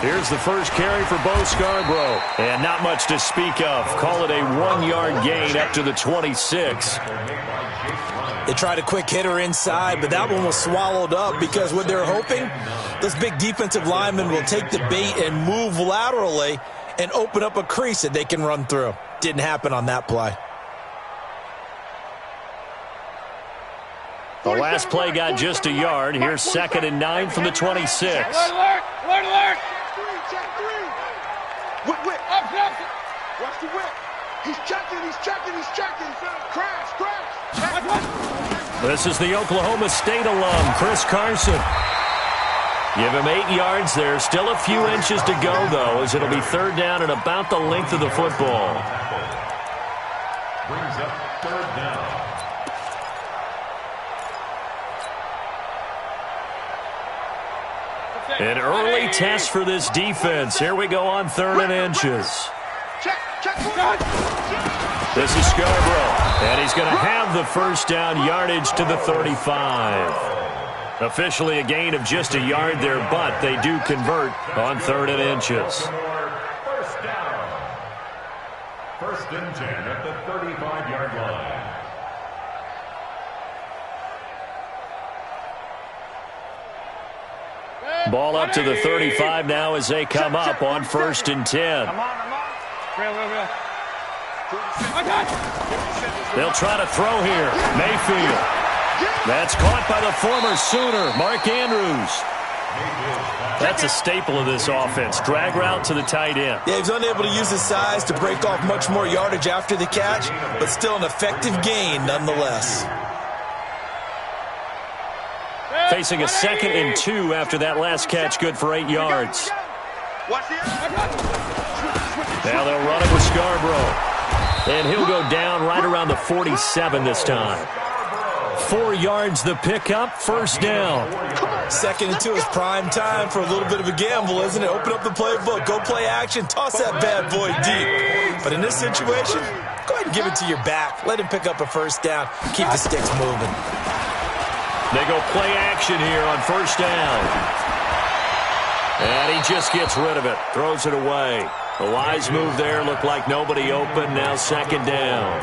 Here's the first carry for Bo Scarborough. And not much to speak of. Call it a 1-yard gain up to the 26. They tried a quick hitter inside, but that one was swallowed up because what they're hoping, those big defensive linemen will take the bait and move laterally and open up a crease that they can run through. Didn't happen on that play. The last play got just a yard. Here's 2nd and 9 from the 26. Alert! Check three. Whip. Watch the whip. He's checking. Crash. This is the Oklahoma State alum, Chris Carson. Give him 8 yards there. Still a few inches to go, though, as it'll be 3rd down and about the length of the football. Brings up 3rd down. An early test for this defense. Here we go on 3rd and inches. This is Scarborough, and he's going to have the first down, yardage to the 35. Officially a gain of just a yard there, but they do convert on 3rd and inches. First down. 1st and 10 at the 35-yard line. Ball up to the 35 now as they come up on 1st and 10. Real. They'll try to throw here. Mayfield. That's caught by the former Sooner, Mark Andrews. That's a staple of this offense. Drag route to the tight end. Yeah, he's unable to use his size to break off much more yardage after the catch, but still an effective gain nonetheless. Facing a 2nd and 2 after that last catch, good for 8 yards. Now they'll run it with Scarborough. And he'll go down right around the 47 this time. 4 yards the pickup, 1st down. 2nd and 2 is prime time for a little bit of a gamble, isn't it? Open up the playbook, go play action, toss that bad boy deep. But in this situation, go ahead and give it to your back. Let him pick up a 1st down, keep the sticks moving. They go play action here on 1st down. And he just gets rid of it, throws it away. A wise move there, looked like nobody open, now 2nd down.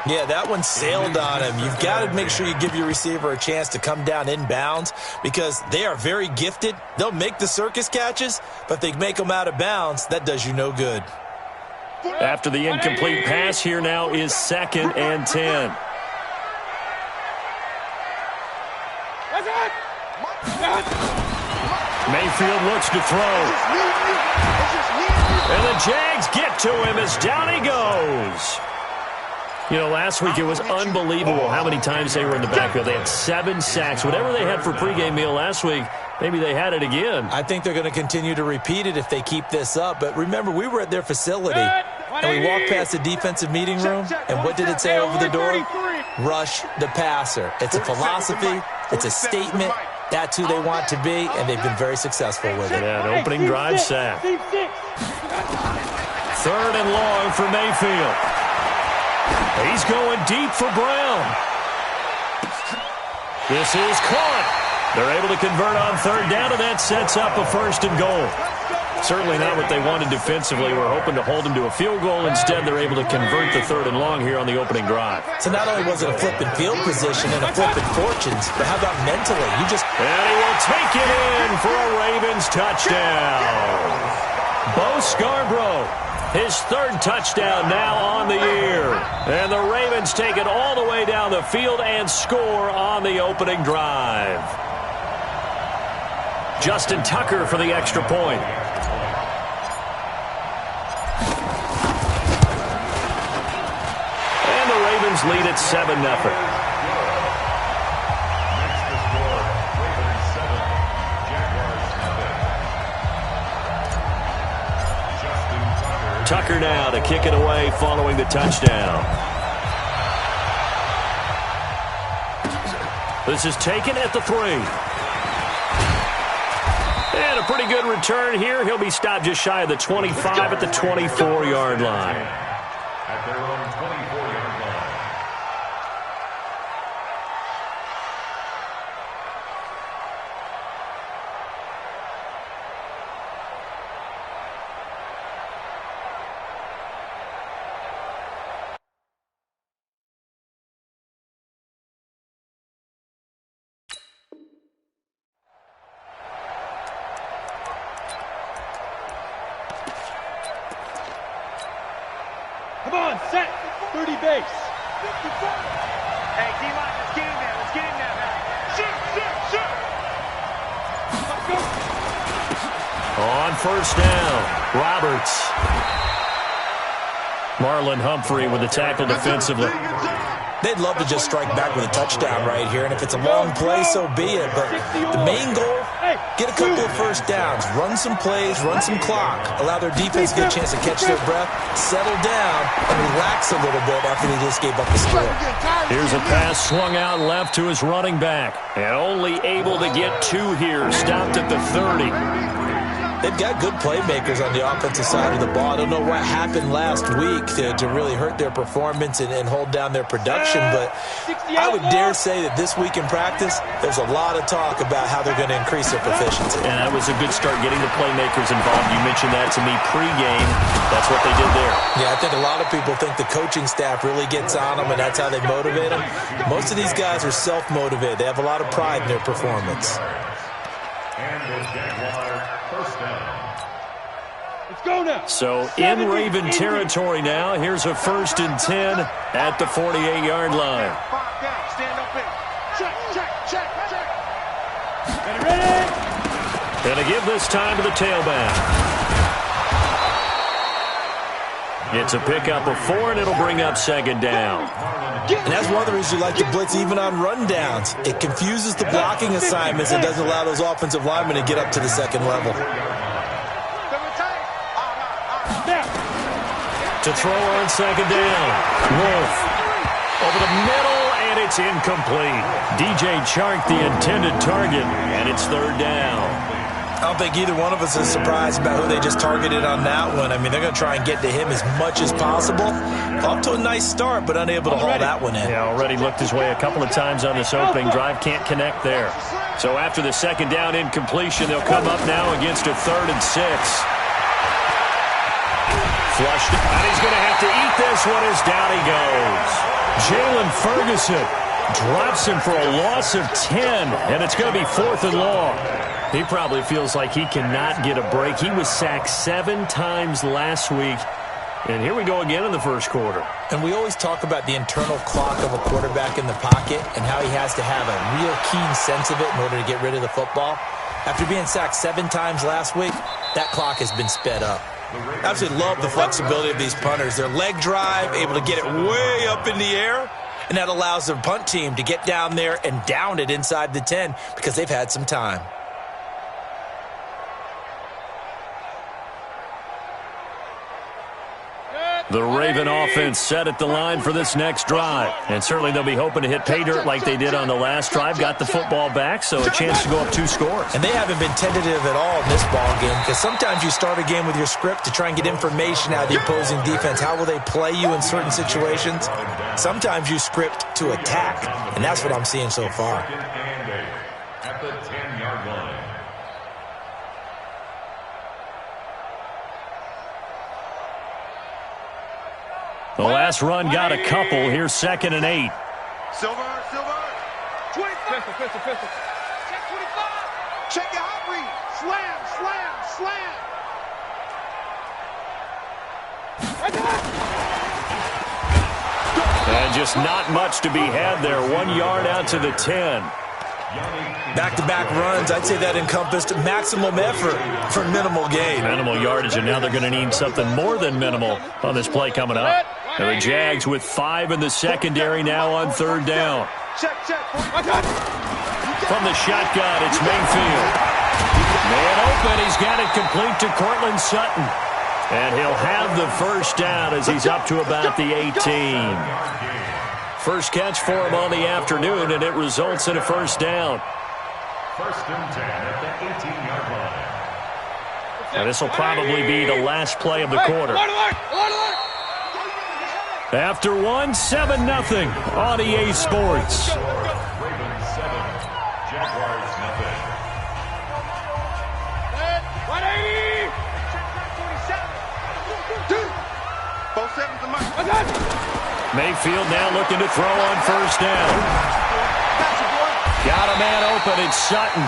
Yeah, that one sailed on him. You've got to make sure you give your receiver a chance to come down inbounds because they are very gifted. They'll make the circus catches, but if they make them out of bounds, that does you no good. After the incomplete pass, here now is 2nd and 10. Mayfield looks to throw. And the Jags get to him as down he goes. You know, last week it was unbelievable how many times they were in the backfield. They had 7 sacks. Whatever they had for pregame meal last week, maybe they had it again. I think they're going to continue to repeat it if they keep this up. But remember, we were at their facility, and we walked past the defensive meeting room, and what did it say over the door? Rush the passer. It's a philosophy. It's a statement. That's who they want to be, and they've been very successful with it. Yeah, an opening drive sack. 3rd and long for Mayfield. He's going deep for Brown. This is caught. They're able to convert on 3rd down, and that sets up a 1st and goal. Certainly not what they wanted defensively. We're hoping to hold them to a field goal. Instead, they're able to convert the 3rd and long here on the opening drive. So not only was it a flipping field position and a flipping fortunes, but how about mentally? And he will take it in for a Ravens touchdown. Bo Scarborough, his 3rd touchdown now on the year. And the Ravens take it all the way down the field and score on the opening drive. Justin Tucker for the extra point. And the Ravens lead at 7-0. Tucker now to kick it away following the touchdown. This is taken at the 3. And a pretty good return here. He'll be stopped just shy of the 25 at the 24-yard line. At their own 24-yard line. Come on, set. 30 base. 55. Hey, D-line, let's get in there. Let's get in there, man. Shoot. Let's go. On first down, Roberts. Marlon Humphrey with the tackle defensively. They'd love to just strike back with a touchdown right here, and if it's a long play, so be it. But the main goal, get a couple of first downs, run some plays, run some clock, allow their defense to get a chance to catch their breath, settle down, and relax a little bit after they just gave up the score. Here's a pass swung out left to his running back, and only able to get 2 here, stopped at the 30. They've got good playmakers on the offensive side of the ball. I don't know what happened last week to really hurt their performance and hold down their production, but I would dare say that this week in practice, there's a lot of talk about how they're going to increase their proficiency. And that was a good start getting the playmakers involved. You mentioned that to me pregame. That's what they did there. Yeah, I think a lot of people think the coaching staff really gets on them, and that's how they motivate them. Most of these guys are self-motivated. They have a lot of pride in their performance. And the Jaguar first down. Let's go now. So in Raven territory now, here's a 1st and 10 at the 48-yard line. Stand up in. Check. Ready. And to give this time to the tailback. It's a pickup of 4, and it'll bring up 2nd down. And that's one of the reasons you like to blitz even on rundowns. It confuses the blocking assignments and doesn't allow those offensive linemen to get up to the 2nd level. To throw on 2nd down. Wolf over the middle, and it's incomplete. DJ Chark, the intended target, and it's 3rd down. I don't think either one of us is surprised about who they just targeted on that one. I mean, they're going to try and get to him as much as possible. Off to a nice start, but unable to haul that one in. Yeah, already looked his way a couple of times on this opening drive. Can't connect there. So after the 2nd down incompletion, they'll come up now against a 3rd and 6. Flushed, and he's going to have to eat this one as down he goes. Jalen Ferguson drops him for a loss of 10, and it's going to be 4th and long. He probably feels like he cannot get a break. He was sacked 7 times last week, and here we go again in the 1st quarter. And we always talk about the internal clock of a quarterback in the pocket and how he has to have a real keen sense of it in order to get rid of the football. After being sacked 7 times last week, that clock has been sped up. I absolutely love the flexibility of these punters. Their leg drive, able to get it way up in the air, and that allows their punt team to get down there and down it inside the 10 because they've had some time. The Raven offense set at the line for this next drive. And certainly they'll be hoping to hit pay dirt like they did on the last drive. Got the football back, so a chance to go up 2 scores. And they haven't been tentative at all in this ball game because sometimes you start a game with your script to try and get information out of the opposing defense. How will they play you in certain situations? Sometimes you script to attack, and that's what I'm seeing so far. At the 10-yard line. The last run got a couple. Here's 2nd and 8. Silver. 25. Pistol. Check 25. Check your hot read. Slam. And just not much to be had there. 1 yard out to the 10. Back-to-back runs, I'd say that encompassed maximum effort for minimal gain. Minimal yardage, and now they're going to need something more than minimal on this play coming up. And the Jags with 5 in the secondary now on 3rd down. Check. From the shotgun, it's Mayfield. Man open, he's got it complete to Cortland Sutton. And he'll have the 1st down as he's up to about the 18. First catch for him on the afternoon, and it results in a 1st down. 1st and 10 at the 18-yard line. And this will probably be the last play of the quarter. After 1, 7-0 on EA Sports. Ravens 7, Jaguars nothing. 180. Both 7s to Mike. Mayfield now looking to throw on 1st down. Got a man open, it's Sutton.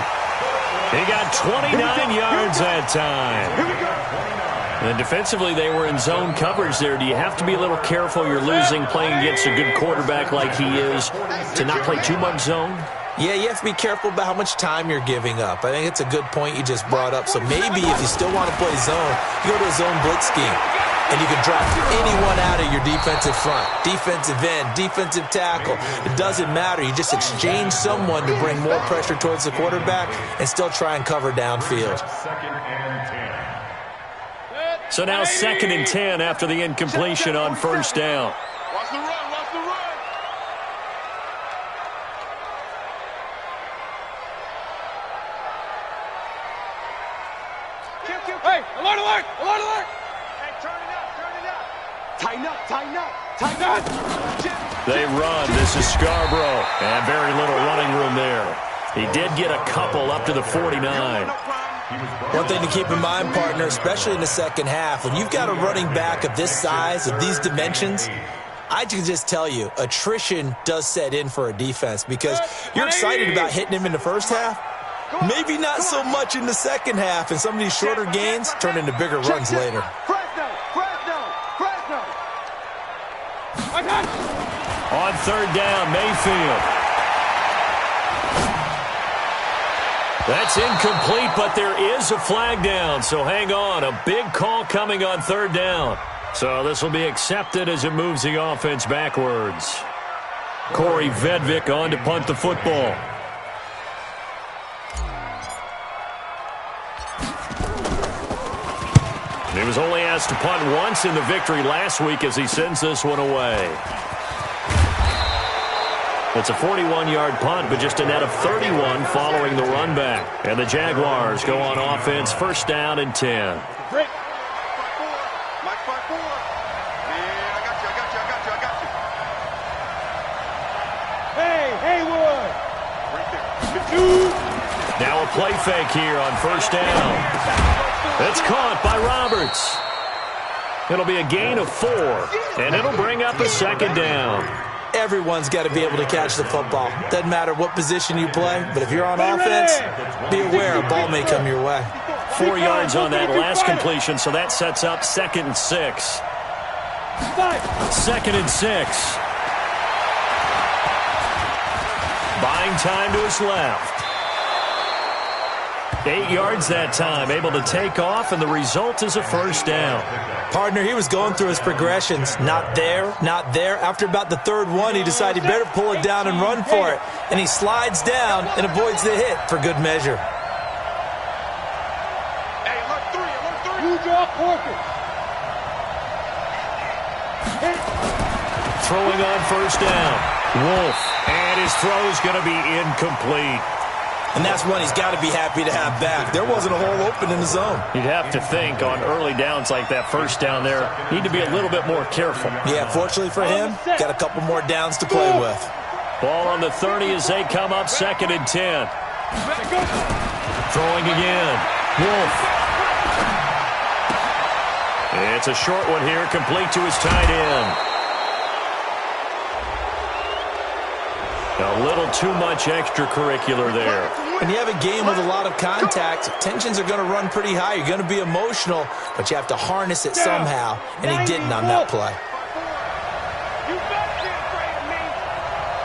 He got 29 yards that time. Here we go. And defensively, they were in zone coverage there. Do you have to be a little careful? You're losing playing against a good quarterback like he is to not play too much zone? Yeah, you have to be careful about how much time you're giving up. I think it's a good point you just brought up. So maybe if you still want to play zone, you go to a zone blitz scheme. And you can drop anyone out of your defensive front, defensive end, defensive tackle. It doesn't matter. You just exchange someone to bring more pressure towards the quarterback and still try and cover downfield. So now 2nd and 10 after the incompletion on first down. Watch the run, watch the run. Hey, alert, alert, alert, alert. Hey, turn it up, turn it up. Tighten up, tighten up, tighten up. They run. This is Scarborough. And very little running room there. He did get a couple up to the 49. One thing to keep in mind, partner, especially in the second half, when you've got a running back of this size, of these dimensions, I can just tell you, attrition does set in for a defense because you're excited about hitting him in the first half. Maybe not so much in the second half, and some of these shorter gains turn into bigger runs later. Fresno, Fresno, Fresno. On third down, Mayfield. That's incomplete, but there is a flag down, so hang on. A big call coming on third down. So this will be accepted as it moves the offense backwards. Corey Vedvik on to punt the football. He was only asked to punt once in the victory last week as he sends this one away. It's a 41-yard punt, but just a net of 31 following the run back. And the Jaguars go on offense, first down and 10. Break. Mike 5-4. Yeah, I got you. Hey, Haywood. Right there. Now a play fake here on first down. It's caught by Roberts. It'll be a gain of 4, and it'll bring up a second down. Everyone's got to be able to catch the football. Doesn't matter what position you play, but if you're on offense, be aware a ball may come your way. 4 yards on that last completion, so that sets up 2nd and 6. 2nd and 6. Buying time to his left. 8 yards that time, able to take off, and the result is a first down. Partner, he was going through his progressions. Not there, not there. After about the third one, he decided he better pull it down and run for it. And he slides down and avoids the hit for good measure. Hey, alert 3. You drop Porter. Throwing on first down. Wolf. And his throw is going to be incomplete. And that's one he's got to be happy to have back. There wasn't a hole open in the zone. You'd have to think on early downs like that first down there, need to be a little bit more careful. Yeah, fortunately for him, got a couple more downs to play with. Ball on the 30 as they come up 2nd and 10. Throwing again. Wolf. It's a short one here, complete to his tight end. A little too much extracurricular there. When you have a game with a lot of contact, tensions are going to run pretty high. You're going to be emotional, but you have to harness it somehow, and he didn't on that play. You better be afraid of me.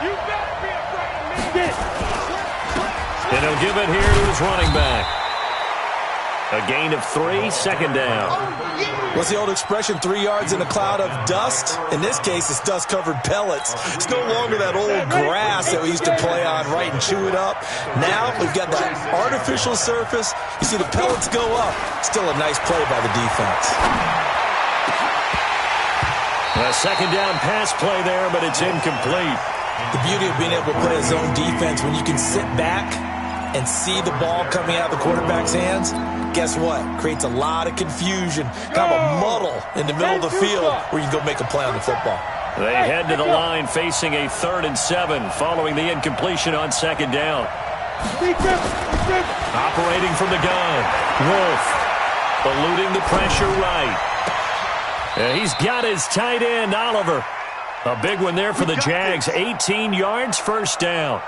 You better be afraid of me. And he'll give it here to his running back. A gain of 3, second down. What's the old expression, 3 yards in a cloud of dust? In this case, it's dust-covered pellets. It's no longer that old grass that we used to play on, right, and chew it up. Now we've got that artificial surface. You see the pellets go up. Still a nice play by the defense. A second down pass play there, but it's incomplete. The beauty of being able to play a zone defense, when you can sit back and see the ball coming out of the quarterback's hands, guess what? Creates a lot of confusion, kind of a muddle in the middle of the field where you can go make a play on the football. They head to the line facing a 3rd and 7 following the incompletion on second down. Operating from the gun. Wolf eluding the pressure right. And he's got his tight end, Oliver. A big one there for the Jags. 18 yards, first down.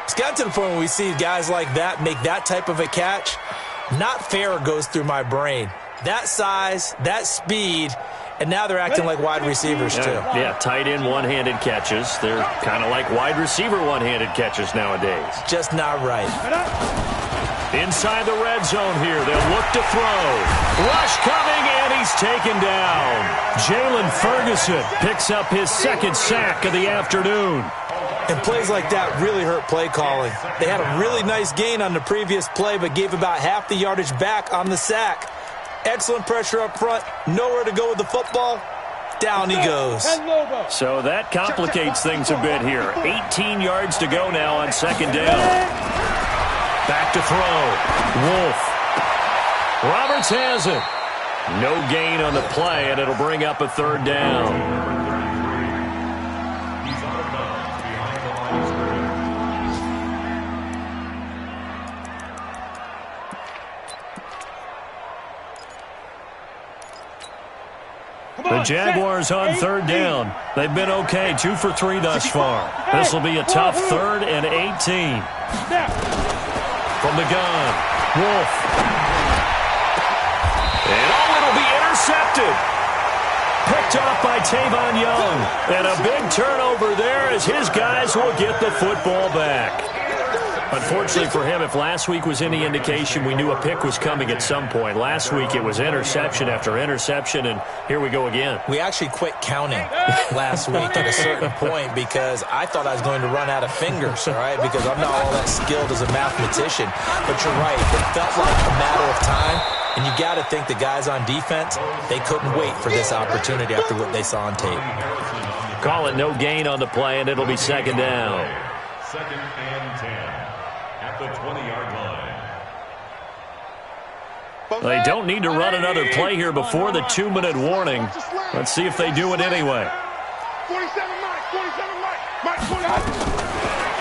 It's got to the point where we see guys like that make that type of a catch. Not fair goes through my brain. That size, that speed, and now they're acting like wide receivers, too. Yeah, tight end one-handed catches. They're kind of like wide receiver one-handed catches nowadays. Just not right. Inside the red zone here, they'll look to throw. Rush coming, and he's taken down. Jalen Ferguson picks up his second sack of the afternoon. And plays like that really hurt play calling. They had a really nice gain on the previous play, but gave about half the yardage back on the sack. Excellent pressure up front. Nowhere to go with the football. Down he goes. So that complicates things a bit here. 18 yards to go now on second down. Back to throw. Wolf. Roberts has it. No gain on the play, and it'll bring up a third down. The Jaguars on third down. They've been okay, 2 for 3 thus far. This will be a tough 3rd and 18. From the gun, Wolf. And it'll be intercepted. Picked off by Tavon Young. And a big turnover there as his guys will get the football back. Unfortunately for him, if last week was any indication, we knew a pick was coming at some point. Last week it was interception after interception, and here we go again. We actually quit counting last week at a certain point because I thought I was going to run out of fingers, all right, because I'm not all that skilled as a mathematician. But you're right. It felt like a matter of time, and you got to think the guys on defense, they couldn't wait for this opportunity after what they saw on tape. Call it no gain on the play, and it'll be second down. Second and 10. The 20-yard line. They don't need to run another play here before the 2-minute warning. Let's see if they do it anyway. 47 Mike.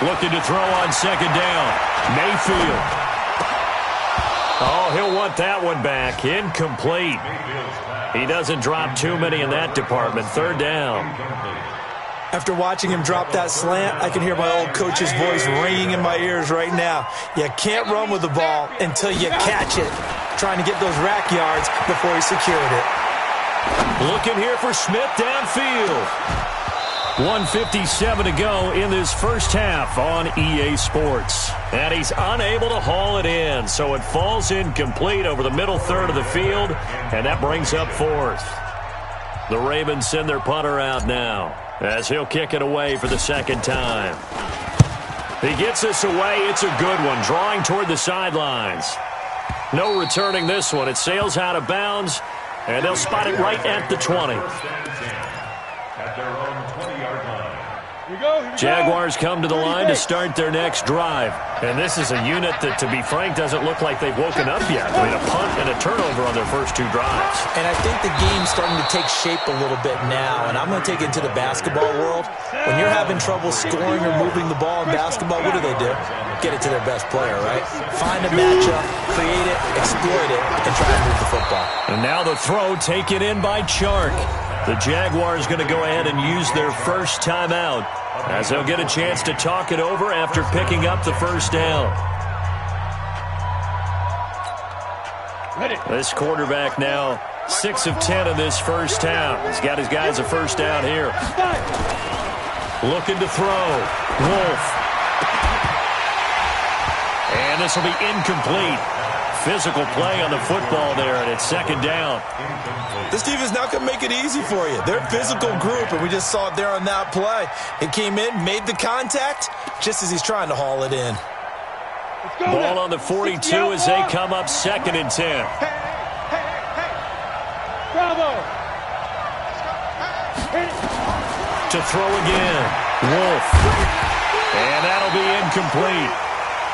Looking to throw on second down. Mayfield. Oh, he'll want that one back. Incomplete. He doesn't drop too many in that department. Third down. After watching him drop that slant, I can hear my old coach's voice ringing in my ears right now. You can't run with the ball until you catch it. Trying to get those rack yards before he secured it. Looking here for Smith downfield. 1:57 to go in this first half on EA Sports. And he's unable to haul it in, so it falls incomplete over the middle third of the field, and that brings up fourth. The Ravens send their punter out now, as he'll kick it away for the second time. He gets this away. It's a good one, drawing toward the sidelines. No returning this one. It sails out of bounds, and they'll spot it right at the 20. At their own 20-yard line. Jaguars come to the line to start their next drive. And this is a unit that, to be frank, doesn't look like they've woken up yet. I mean, a punt and a turnover on their first 2 drives. And I think the game's starting to take shape a little bit now. And I'm going to take it into the basketball world. When you're having trouble scoring or moving the ball in basketball, what do? Get it to their best player, right? Find a matchup, create it, exploit it, and try to move the football. And now the throw taken in by Chark. The Jaguars going to go ahead and use their first timeout, as they'll get a chance to talk it over after picking up the first down. This quarterback now 6 of 10 in this first half. He's got his guys a first down here. Looking to throw. Wolf. And this will be incomplete. Physical play on the football there, and it's second down. This defense not going to make it easy for you. They're a physical group, and we just saw it there on that play. It came in, made the contact, just as he's trying to haul it in. Ball on the 42 as they come up second and 10. Bravo. To throw again. Wolf. And that'll be incomplete.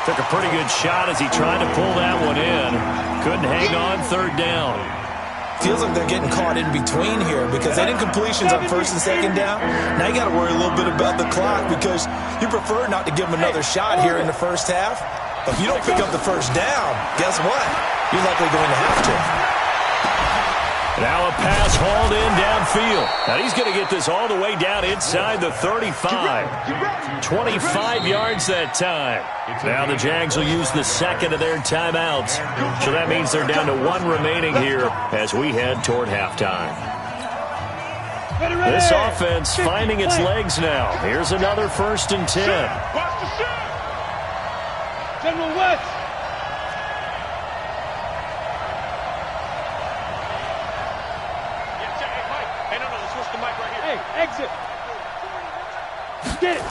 Took a pretty good shot as he tried to pull that one in. Couldn't hang on, third down. Feels like they're getting caught in between here because they did incompletions on first and second down. Now you got to worry a little bit about the clock because you prefer not to give them another shot here in the first half. But if you don't pick up the first down, guess what? You're likely going to have to. Now a pass hauled in downfield. Now he's going to get this all the way down inside the 35. 25 yards that time. Now the Jags will use the second of their timeouts. So that means they're down to one remaining here as we head toward halftime. This offense finding its legs now. Here's another 1st and 10. General West. Exit. Get it.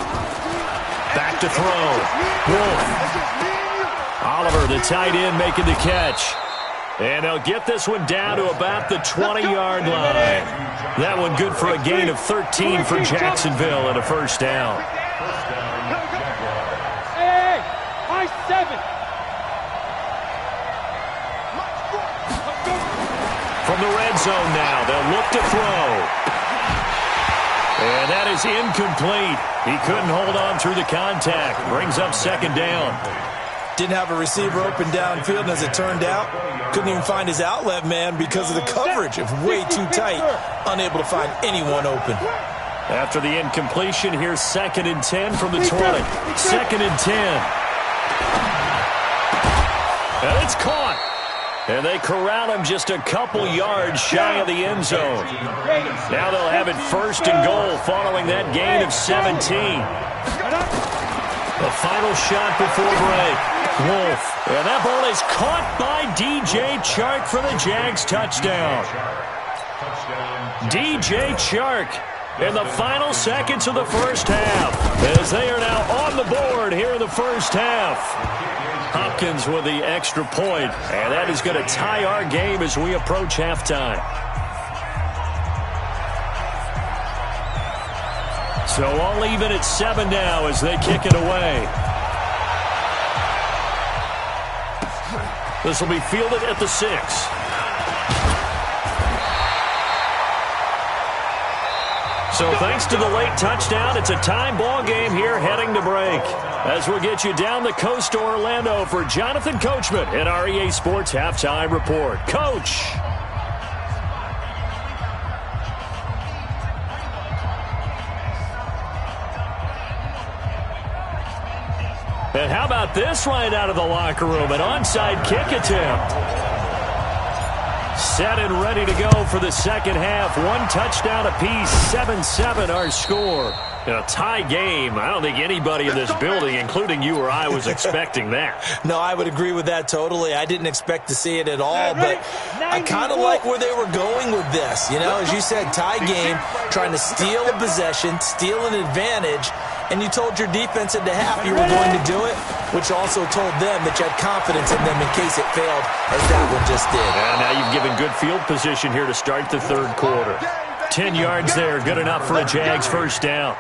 Back to throw. Wolf. Oliver, the tight end, making the catch. And they'll get this one down to about the 20-yard line. That one good for a gain of 13 for Jacksonville and a 1st down. Hey, high 7. From the red zone now, they'll look to throw. And that is incomplete. He couldn't hold on through the contact. Brings up 2nd down. Didn't have a receiver open downfield, and as it turned out, couldn't even find his outlet man because of the coverage. It was way too tight, unable to find anyone open. After the incompletion, here's 2nd and 10 from the 20. 2nd and 10. And it's caught. And they corral him just a couple yards shy of the end zone. Now they'll have it 1st and goal following that gain of 17. The final shot before break. Wolf. And that ball is caught by DJ Chark for the Jags touchdown. DJ Chark in the final seconds of the 1st half as they are now on the board here in the 1st half. Hopkins with the extra point, and that is going to tie our game as we approach halftime. So all even at 7 now as they kick it away. This will be fielded at the 6. So thanks to the late touchdown, it's a time ball game here heading to break. As we'll get you down the coast to Orlando for Jonathan Coachman in our EA Sports Halftime Report. Coach. And how about this right out of the locker room? An onside kick attempt. Set and ready to go for the 2nd half. 1 touchdown apiece, 7-7 our score. In a tie game, I don't think anybody in this building, including you or I, was expecting that. No, I would agree with that totally. I didn't expect to see it at all, but I kind of like where they were going with this. You know, as you said, tie game, trying to steal a possession, steal an advantage, and you told your defense at the half you were going to do it, which also told them that you had confidence in them in case it failed, as that one just did. And now you've given good field position here to start the 3rd quarter. 10 yards there, good enough for a Jags 1st down.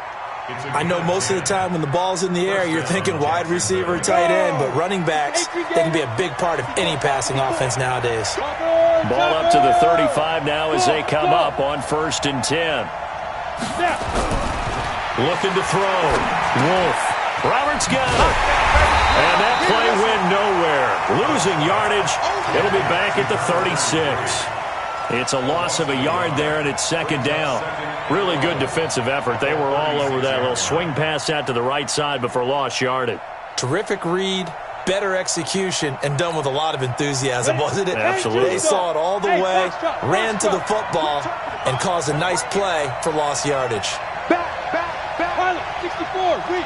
I know most of the time when the ball's in the air, you're thinking wide receiver, tight end, but running backs, they can be a big part of any passing offense nowadays. Ball up to the 35 now as they come up on 1st and 10. Looking to throw. Wolf. Roberts got it. And that play went nowhere. Losing yardage. It'll be back at the 36. It's a loss of a yard there, and it's 2nd down. Really good defensive effort. They were all over that little swing pass out to the right side before lost yardage. Terrific read, better execution, and done with a lot of enthusiasm, wasn't it? Absolutely. They saw it all the way, ran to the football, and caused a nice play for lost yardage. Back. Pilot, 64, weak.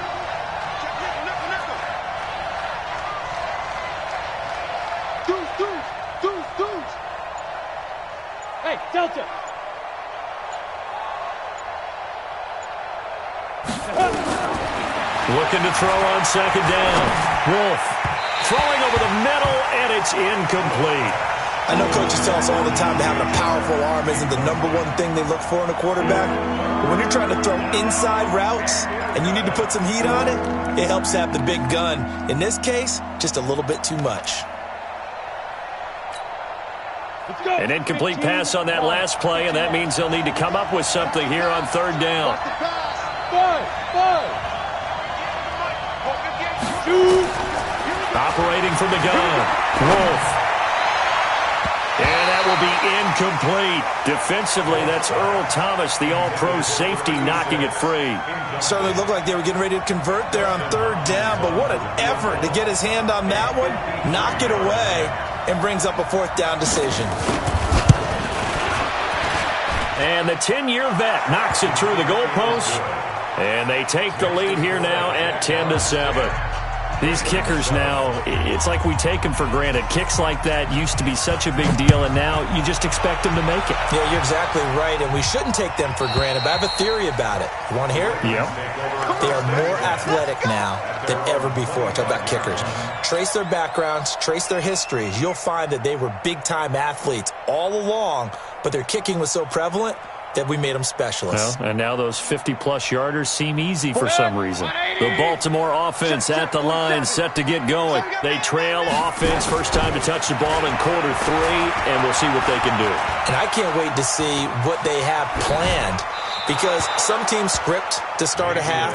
Deuce. Hey, Delta. Looking to throw on 2nd down. Wolf throwing over the middle, and it's incomplete. I know coaches tell us all the time that having a powerful arm isn't the #1 thing they look for in a quarterback. But when you're trying to throw inside routes and you need to put some heat on it, it helps to have the big gun. In this case, just a little bit too much. An incomplete pass on that last play, and that means they'll need to come up with something here on 3rd down. Operating from the gun. Wolf. And that will be incomplete. Defensively, that's Earl Thomas, the all-pro safety, knocking it free. Certainly looked like they were getting ready to convert there on third down, but what an effort to get his hand on that one, knock it away, and brings up a fourth down decision. And the 10-year vet knocks it through the goalpost, and they take the lead here now at 10-7. These kickers now, it's like we take them for granted. Kicks like that used to be such a big deal, and now you just expect them to make it. Yeah, you're exactly right, and we shouldn't take them for granted, but I have a theory about it. You want to hear it? Yep. They are more athletic now than ever before. Talk about kickers. Trace their backgrounds, trace their histories. You'll find that they were big-time athletes all along, but their kicking was so prevalent that we made them specialists. Well, and now those 50-plus yarders seem easy for some reason. The Baltimore offense at the line, set to get going. They trail offense, first time to touch the ball in quarter 3, and we'll see what they can do. And I can't wait to see what they have planned, because some teams script to start a half.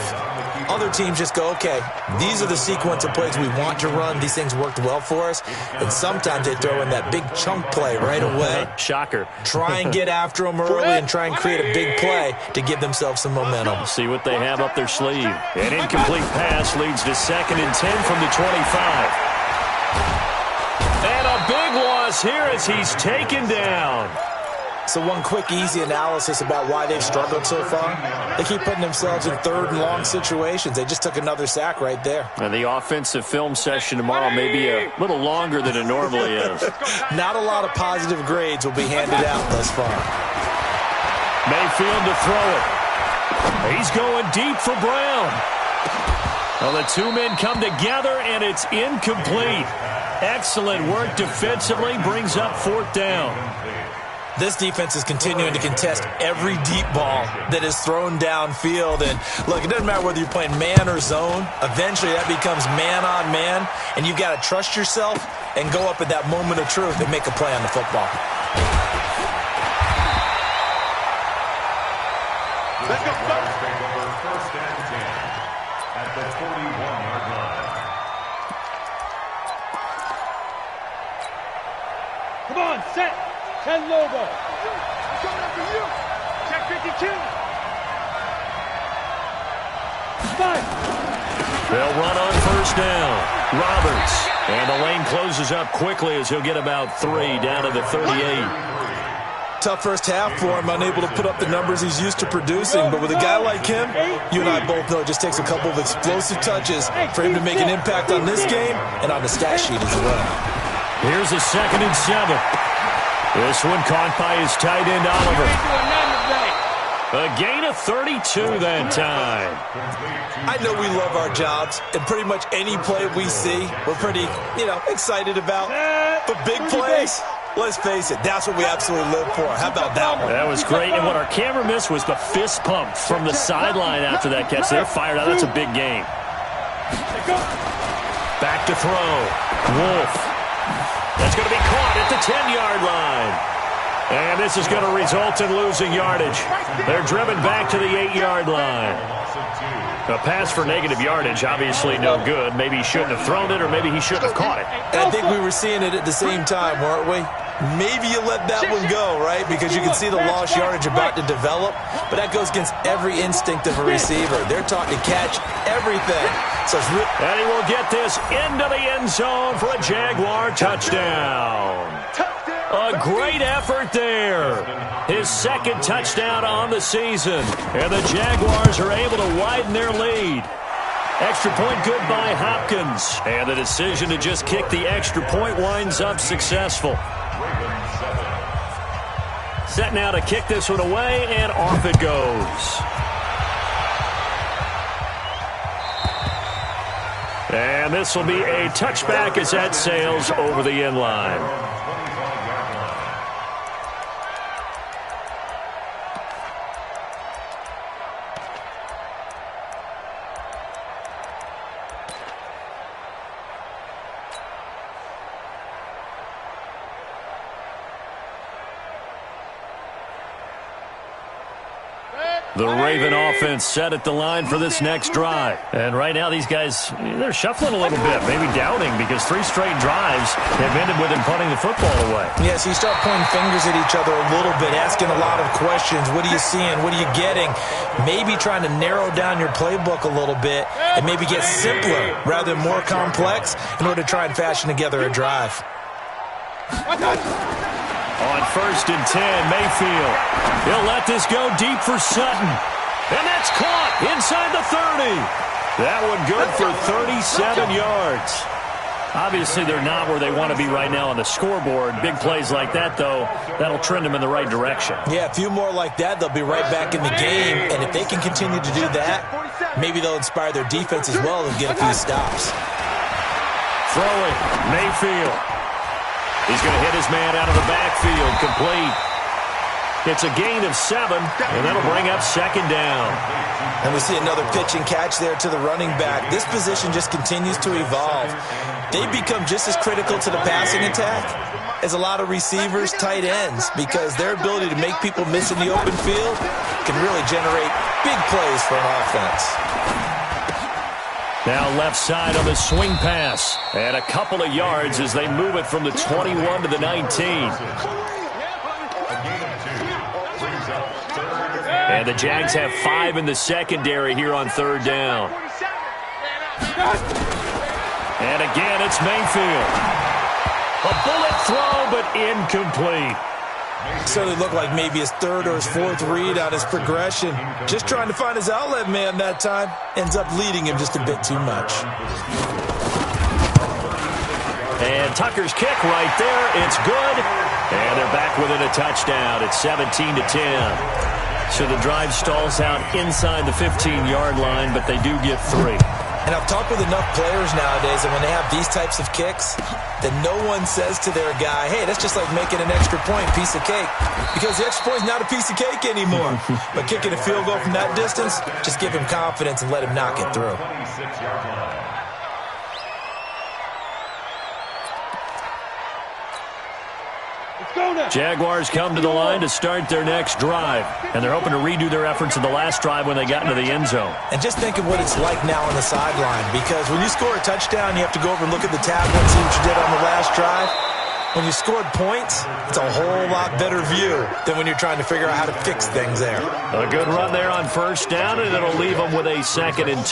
Other teams just go, okay, these are the sequence of plays we want to run. These things worked well for us. And sometimes they throw in that big chunk play right away. Shocker. Try and get after them early and try and create a big play to give themselves some momentum. See what they have up their sleeve. An incomplete pass leads to 2nd and 10 from the 25. And a big loss here as he's taken down. So one quick, easy analysis about why they've struggled so far. They keep putting themselves in third and long situations. They just took another sack right there. And the offensive film session tomorrow may be a little longer than it normally is. Not a lot of positive grades will be handed out thus far. Mayfield to throw it. He's going deep for Brown. Well, the two men come together, and it's incomplete. Excellent work defensively, brings up 4th down. This defense is continuing to contest every deep ball that is thrown downfield. And, look, it doesn't matter whether you're playing man or zone. Eventually, that becomes man on man. And you've got to trust yourself and go up at that moment of truth and make a play on the football. Let's go. First and 10 at the 41-yard line. Come on, set. 10 Lobo. Coming up for you. Check 52. 5. They'll run on first down. Roberts. And the lane closes up quickly as he'll get about 3 down to the 38. Tough first half for him, unable to put up the numbers he's used to producing. But with a guy like him, you and I both know it just takes a couple of explosive touches for him to make an impact on this game and on the stat sheet as well. Here's a 2nd and 7. This one caught by his tight end, Oliver. A gain of 32 that time. I know we love our jobs, and pretty much any play we see, we're pretty, excited about. But big plays, let's face it, that's what we absolutely live for. How about that one? That was great, and what our camera missed was the fist pump from the sideline after that catch. They're fired out. That's a big game. Back to throw. Wolf. That's going to be caught at the 10-yard line. And this is going to result in losing yardage. They're driven back to the 8-yard line. A pass for negative yardage, obviously no good. Maybe he shouldn't have thrown it, or maybe he shouldn't have caught it. And I think we were seeing it at the same time, weren't we? Maybe you let that one go, right? Because you can see the lost yardage about to develop. But that goes against every instinct of a receiver. They're taught to catch everything. So it's and he will get this into the end zone for a Jaguar touchdown. A great effort there. His 2nd touchdown on the season. And the Jaguars are able to widen their lead. Extra point good by Hopkins. And the decision to just kick the extra point winds up successful. Set now to kick this one away, and off it goes. And this will be a touchback as that sails over the end line. The Raven offense set at the line for this next drive. And right now these guys, they're shuffling a little bit, maybe doubting, because 3 straight drives have ended with them punting the football away. Yeah, so you start pointing fingers at each other a little bit, asking a lot of questions. What are you seeing? What are you getting? Maybe trying to narrow down your playbook a little bit and maybe get simpler rather than more complex in order to try and fashion together a drive. On 1st and 10, Mayfield. He'll let this go deep for Sutton. And that's caught inside the 30. That one good for 37 yards. Obviously, they're not where they want to be right now on the scoreboard. Big plays like that, though, that'll trend them in the right direction. Yeah, a few more like that, they'll be right back in the game. And if they can continue to do that, maybe they'll inspire their defense as well and get a few stops. Throwing, Mayfield. He's going to hit his man out of the backfield, complete. It's a gain of 7, and that'll bring up 2nd down. And we see another pitch and catch there to the running back. This position just continues to evolve. They become just as critical to the passing attack as a lot of receivers, tight ends, because their ability to make people miss in the open field can really generate big plays for an offense. Now left side on the swing pass. And a couple of yards as they move it from the 21 to the 19. And the Jags have 5 in the secondary here on 3rd down. And again, it's Mayfield. A bullet throw, but incomplete. Certainly looked like maybe his 3rd or his 4th read on his progression. Just trying to find his outlet man that time. Ends up leading him just a bit too much. And Tucker's kick right there. It's good. And they're back within a touchdown. It's 17-10. So the drive stalls out inside the 15-yard line, but they do get 3. And I've talked with enough players nowadays that when they have these types of kicks, that no one says to their guy, hey, that's just like making an extra point, piece of cake. Because the extra point is not a piece of cake anymore. But kicking a field goal from that distance, just give him confidence and let him knock it through. Jaguars come to the line to start their next drive. And they're hoping to redo their efforts in the last drive when they got into the end zone. And just think of what it's like now on the sideline. Because when you score a touchdown, you have to go over and look at the tablet and see what you did on the last drive. When you scored points, it's a whole lot better view than when you're trying to figure out how to fix things there. A good run there on 1st down, and it'll leave them with a 2nd and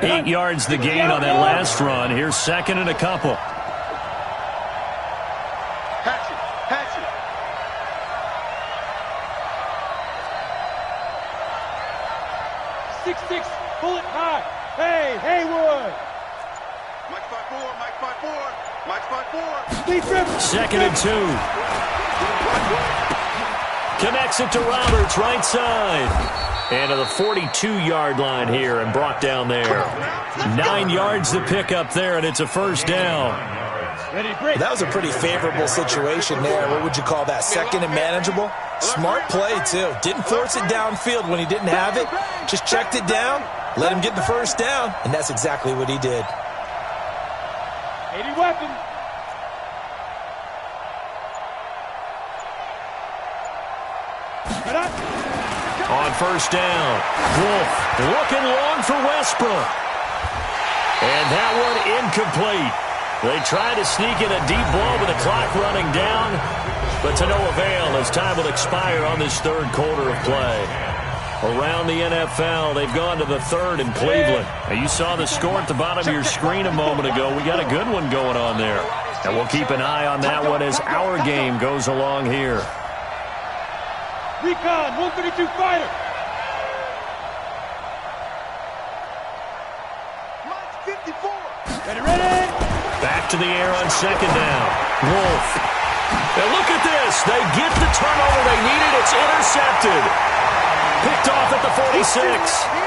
2. 8 yards the gain on that last run. Here's 2nd and a couple. Pull it high. Hey, Haywood. Mike 5-4, Mike 5-4, Mike 5-4. 2nd and 2. Connects it to Roberts, right side. And to the 42-yard line here and brought down there. 9 yards to pick up there, and it's a 1st down. That was a pretty favorable situation there. What would you call that? 2nd and manageable? Smart play, too. Didn't force it downfield when he didn't have it. Just checked it down, let him get the 1st down, and that's exactly what he did. 80 weapon. On 1st down, Wolf looking long for Westbrook. And that one incomplete. They try to sneak in a deep ball with the clock running down, but to no avail as time will expire on this 3rd quarter of play. Around the NFL, they've gone to the 3rd in Cleveland. Now, you saw the score at the bottom of your screen a moment ago. We got a good one going on there. And we'll keep an eye on that one as our game goes along here. Recon, 132 fighter. Mike 54. Ready. Back to the air on 2nd down. Wolf. And look at this. They get the turnover they needed. It's intercepted. Picked off at the 46.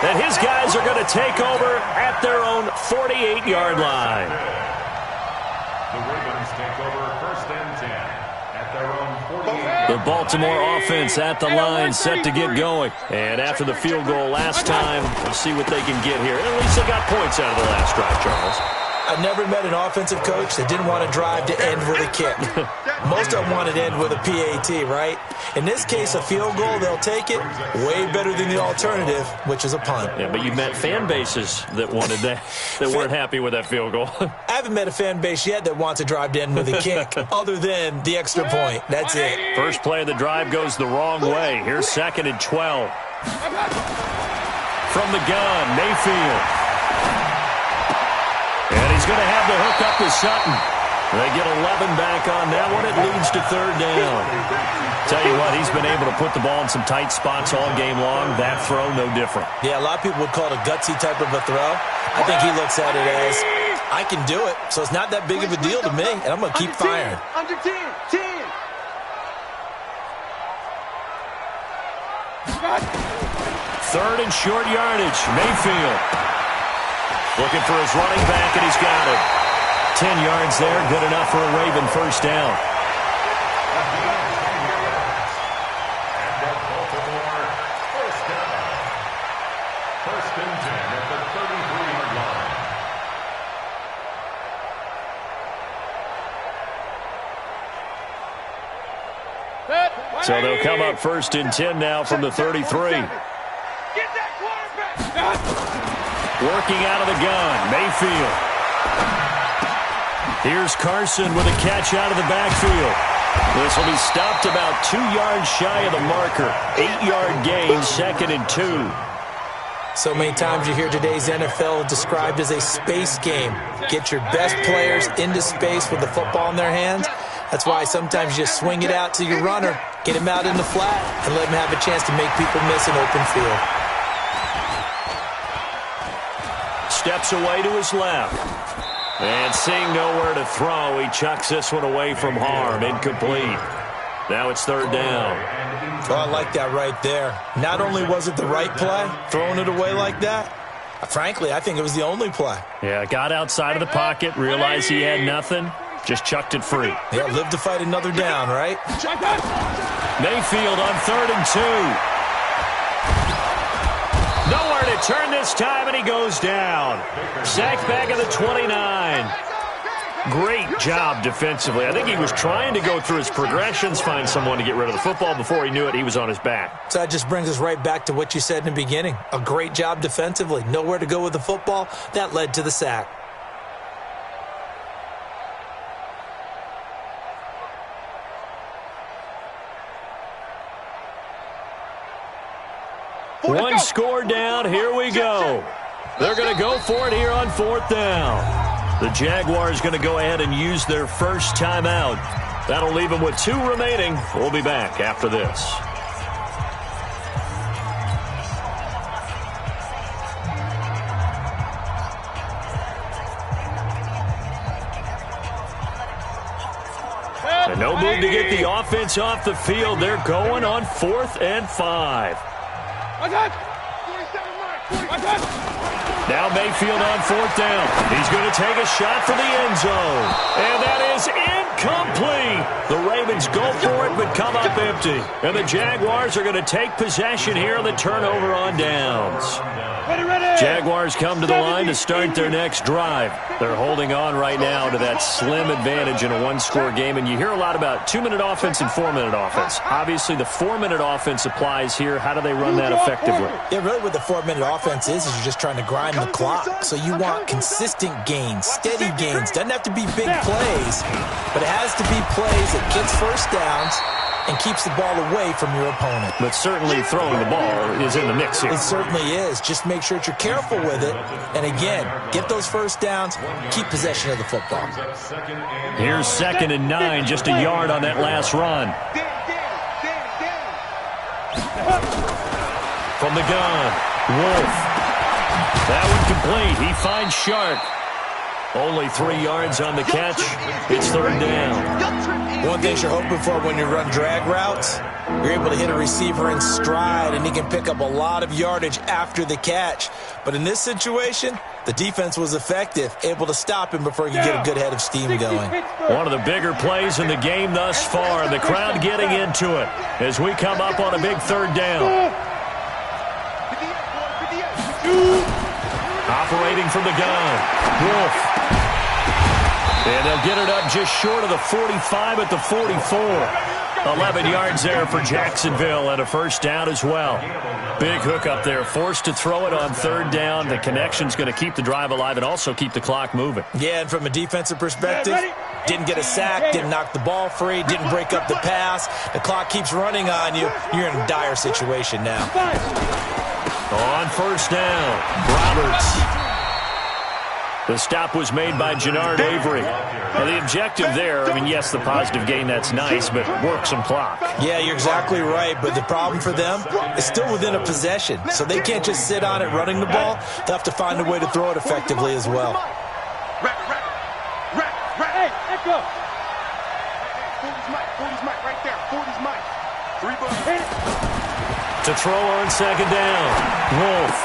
And his guys are going to take over at their own 48-yard line. The Ravens take over 1st and 10 at their own 48. The Baltimore offense at the line, set to get going. And after the field goal last time, we'll see what they can get here. At least they got points out of the last drive, Charles. I never met an offensive coach that didn't want to drive to end with a kick. Most of them want to end with a PAT, right? In this case, a field goal, they'll take it way better than the alternative, which is a punt. Yeah, but you've met fan bases that wanted that, that weren't happy with that field goal. I haven't met a fan base yet that wants to drive to end with a kick, other than the extra point. That's it. First play of the drive goes the wrong way. Here's 2nd and 12. From the gun, Mayfield. And he's going to have the hook up to Sutton. They get 11 back on that one. It leads to 3rd down. Tell you what, he's been able to put the ball in some tight spots all game long. That throw, no different. Yeah, a lot of people would call it a gutsy type of a throw. I think he looks at it as, I can do it, so it's not that big of a deal to me, and I'm going to keep firing. Under 10. 3rd and short yardage. Mayfield looking for his running back, and he's got it. 10 yards there, good enough for a Raven first down. First and 10 at the 33-yard line. So they'll come up 1st and 10 now from the 33. Working out of the gun, Mayfield. Here's Carson with a catch out of the backfield. This will be stopped about 2 yards shy of the marker. 8-yard gain, 2nd and 2. So many times you hear today's NFL described as a space game. Get your best players into space with the football in their hands. That's why sometimes you just swing it out to your runner, get him out in the flat, and let him have a chance to make people miss an open field. Steps away to his left. And seeing nowhere to throw, he chucks this one away from harm. Incomplete. Now it's 3rd down. Oh, I like that right there. Not only was it the right play, throwing it away like that, frankly, I think it was the only play. Yeah, got outside of the pocket, realized he had nothing, just chucked it free. Yeah, live to fight another down, right? Mayfield on 3rd and 2. Nowhere to turn this time, and he goes down. Sacked back at the 29. Great job defensively. I think he was trying to go through his progressions, find someone to get rid of the football. Before he knew it, he was on his back. So that just brings us right back to what you said in the beginning. A great job defensively. Nowhere to go with the football. That led to the sack. One score down. Here we go. They're going to go for it here on 4th down. The Jaguars going to go ahead and use their first timeout. That'll leave them with 2 remaining. We'll be back after this. And no move to get the offense off the field. They're going on 4th and 5. Now Mayfield on 4th down. He's going to take a shot for the end zone. And that is incomplete. The Ravens go for it but come up empty. And the Jaguars are going to take possession here on the turnover on downs. Jaguars come to the line to start their next drive. They're holding on right now to that slim advantage in a 1-score game. And you hear a lot about 2-minute offense and 4-minute offense. Obviously, the 4-minute offense applies here. How do they run that effectively? Yeah, really what the 4-minute offense is you're just trying to grind the clock. So you want consistent gains, steady gains. Doesn't have to be big plays, but it has to be plays that gets first downs and keeps the ball away from your opponent. But certainly throwing the ball is in the mix here. It certainly is. Just make sure that you're careful with it. And again, get those first downs, keep possession of the football. Here's 2nd and 9, just a yard on that last run. From the gun, Wolf. That one complete. He finds Sharp. Only 3 yards on the catch. It's 3rd down. One thing you're hoping for when you run drag routes, you're able to hit a receiver in stride, and he can pick up a lot of yardage after the catch. But in this situation, the defense was effective, able to stop him before he could get a good head of steam going. One of the bigger plays in the game thus far. The crowd getting into it as we come up on a big 3rd down. Operating from the gun, Wolf. And they'll get it up just short of the 45 at the 44. 11 yards there for Jacksonville and a first down as well. Big hook up there. Forced to throw it on third down. The connection's going to keep the drive alive and also keep the clock moving. Yeah, and from a defensive perspective, didn't get a sack, didn't knock the ball free, didn't break up the pass. The clock keeps running on you. You're in a dire situation now. On first down, Roberts. The stop was made by Jannard Avery. Now, the objective there, I mean, yes, the positive gain, that's nice, but work some clock. Yeah, you're exactly right, but the problem for them is still within a possession, so they can't just sit on it running the ball. They'll have to find a way to throw it effectively as well. Hey, let go. 40's Mike right there. 40's Mike. 3 bucks. To throw on second down, Wolf.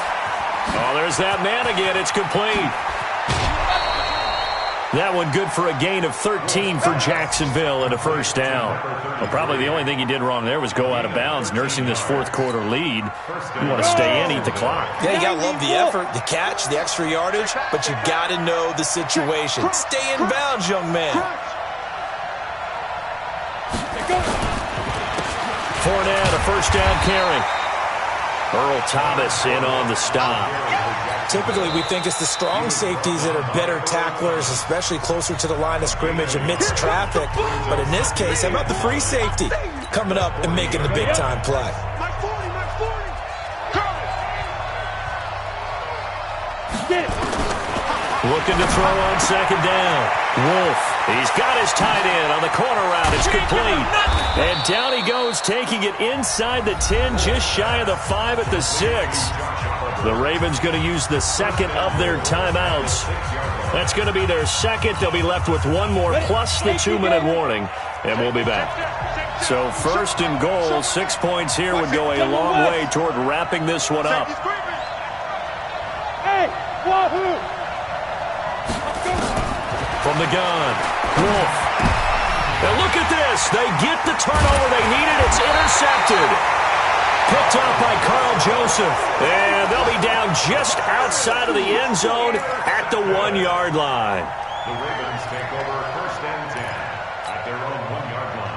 Oh, there's that man again. It's complete. That one good for a gain of 13 for Jacksonville and a first down. Well, probably the only thing he did wrong there was go out of bounds, nursing this fourth quarter lead. You want to stay in, eat the clock. Yeah, you got to love the effort, the catch, the extra yardage, but you got to know the situation. Stay in bounds, young man. Fournette, a first down carry. Earl Thomas in on the stop. Typically, we think it's the strong safeties that are better tacklers, especially closer to the line of scrimmage amidst traffic. But in this case, how about the free safety coming up and making the big-time play? Looking to throw on second down. Wolf, he's got his tight end on the corner route. It's complete. And down he goes, taking it inside the 10, just shy of the 5 at the 6. The Ravens going to use the second of their timeouts. That's going to be their second. They'll be left with one more plus the 2-minute warning, and we'll be back. So first and goal, 6 points here would go a long way toward wrapping this one up. Hey, wahoo! From the gun, Wolf. Now look at this. They get the turnover they needed. It's intercepted. Picked up by Carl Joseph. And they'll be down just outside of the end zone at the 1-yard line. The Ravens take over first and 10 at their own 1-yard line.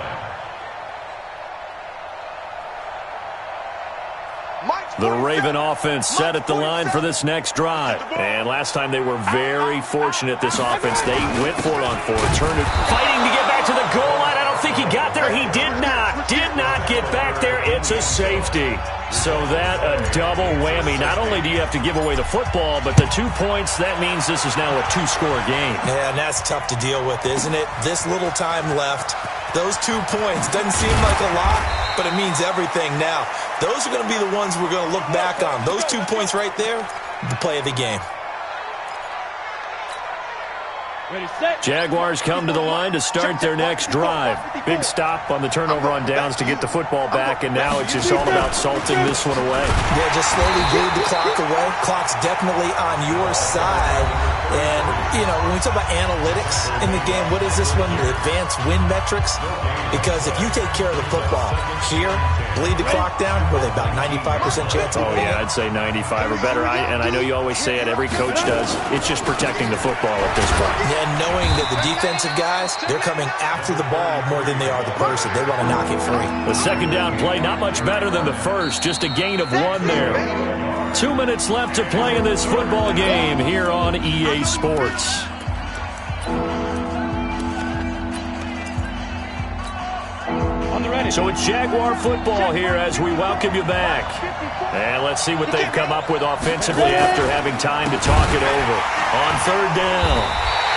The Raven offense set at the line for this next drive. And last time they were very fortunate, this offense. They went for it on 4. Turned it, fighting to get back to the goal line. I don't think he got there. He did not. Did not get back there. It's a safety. So that a double whammy. Not only do you have to give away the football, but the 2 points, that means this is now a 2-score game. Yeah, and that's tough to deal with, isn't it? This little time left. Those 2 points doesn't seem like a lot, but it means everything now. Those are going to be the ones we're going to look back on. Those 2 points right there, the play of the game. Jaguars come to the line to start their next drive. Big stop on the turnover on downs to get the football back, and now it's just all about salting this one away. Yeah, just slowly bleed the clock away. Clock's definitely on your side. And, you know, when we talk about analytics in the game, what is this one? The advanced win metrics? Because if you take care of the football here, bleed the clock down, with about 95% chance of yeah, I'd say 95 or better. And I know you always say it, every coach does. It's just protecting the football at this point. Yeah, knowing that the defensive guys, they're coming after the ball more than they are the person. They want to knock it free. The second down play, not much better than the first. Just a gain of 1 there. 2 minutes left to play in this football game here on EA Sports. So it's Jaguar football here as we welcome you back. And let's see what they've come up with offensively after having time to talk it over. On third down,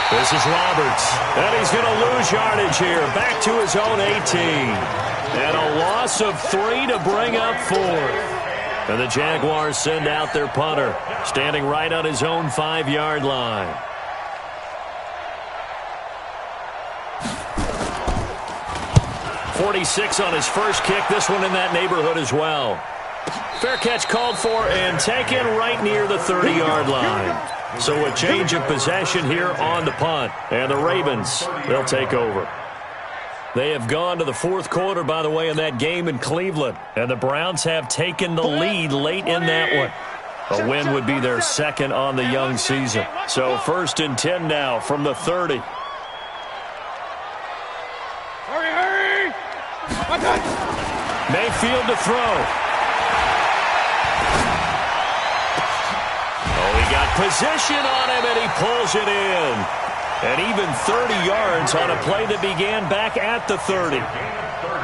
this is Roberts. And he's going to lose yardage here. Back to his own 18. And a loss of 3 to bring up 4th. And the Jaguars send out their punter, standing right on his own 5-yard line. .46 on his first kick. This one in that neighborhood as well. Fair catch called for and taken right near the 30-yard line. So a change of possession here on the punt. And the Ravens, they'll take over. They have gone to the fourth quarter, by the way, in that game in Cleveland. And the Browns have taken the lead late in that one. A win would be their second on the young season. So 1st and 10 now from the 30. Mayfield to throw. Oh, he got position on him, and he pulls it in. And even 30 yards on a play that began back at the 30.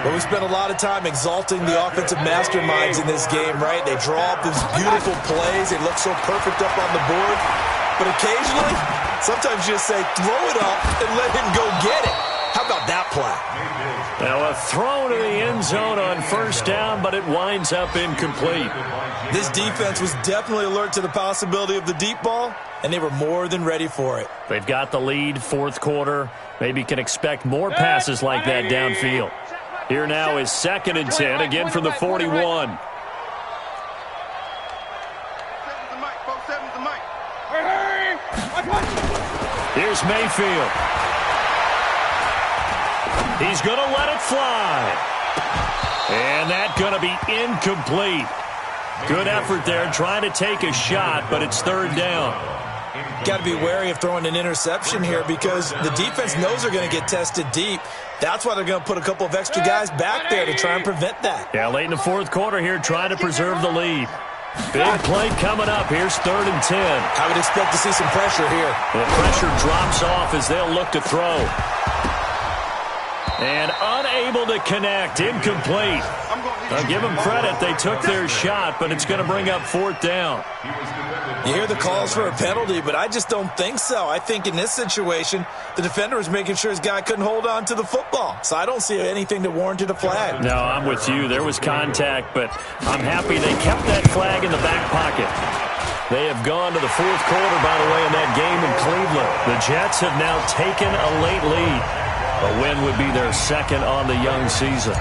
Well, we spent a lot of time exalting the offensive masterminds in this game, right? They draw up these beautiful plays. They look so perfect up on the board. But occasionally, sometimes you just say, throw it up and let him go get it. How about that play? Now a throw to the end zone on first down, but it winds up incomplete. This defense was definitely alert to the possibility of the deep ball, and they were more than ready for it. They've got the lead, fourth quarter. Maybe can expect more passes like that downfield. Here now is 2nd and 10, again from the 41. Here's Mayfield. He's going to let it fly. And that's going to be incomplete. Good effort there trying to take a shot, but it's 3rd down. Got to be wary of throwing an interception here because the defense knows they're going to get tested deep. That's why they're going to put a couple of extra guys back there to try and prevent that. Yeah, late in the 4th quarter here, trying to preserve the lead. Big play coming up. Here's 3rd and 10. I would expect to see some pressure here. The pressure drops off as they'll look to throw. And unable to connect. Incomplete. I'll give them credit. They took their shot, but it's going to bring up 4th down. You hear the calls for a penalty, but I just don't think so. I think in this situation, the defender was making sure his guy couldn't hold on to the football. So I don't see anything that warranted a flag. No, I'm with you. There was contact, but I'm happy they kept that flag in the back pocket. They have gone to the 4th quarter, by the way, in that game in Cleveland. The Jets have now taken a late lead. A win would be their 2nd on the young season.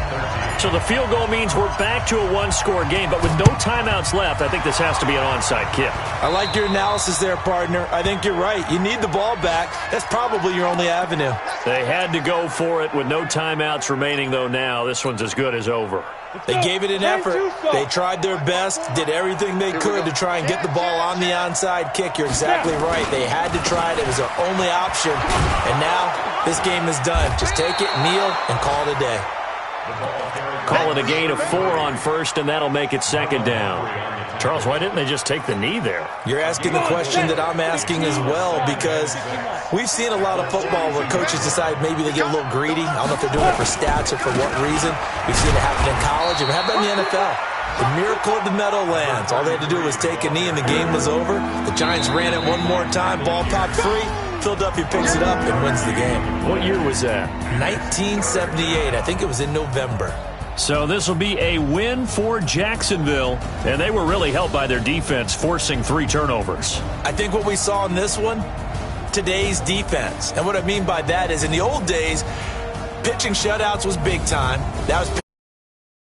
So the field goal means we're back to a 1-score game, but with no timeouts left, I think this has to be an onside kick. I like your analysis there, partner. I think you're right. You need the ball back. That's probably your only avenue. They had to go for it with no timeouts remaining, though now. This one's as good as over. They gave it an effort. They tried their best, did everything they could to try and get the ball on the onside kick. You're exactly right. They had to try it. It was their only option. And now this game is done. Just take it, kneel, and call it a day. Call it a gain of 4 on first, and that'll make it 2nd down. Charles, why didn't they just take the knee there? You're asking the question that I'm asking as well, because we've seen a lot of football where coaches decide maybe they get a little greedy. I don't know if they're doing it for stats or for what reason. We've seen it happen in college, and it happened in the NFL. The miracle of the Meadowlands. All they had to do was take a knee, and the game was over. The Giants ran it one more time. Ball popped free. Philadelphia picks it up and wins the game. What year was that? 1978. I think it was in November. So this will be a win for Jacksonville, and they were really helped by their defense, forcing 3 turnovers. I think what we saw in this one, today's defense. And what I mean by that is in the old days, pitching shutouts was big time. That was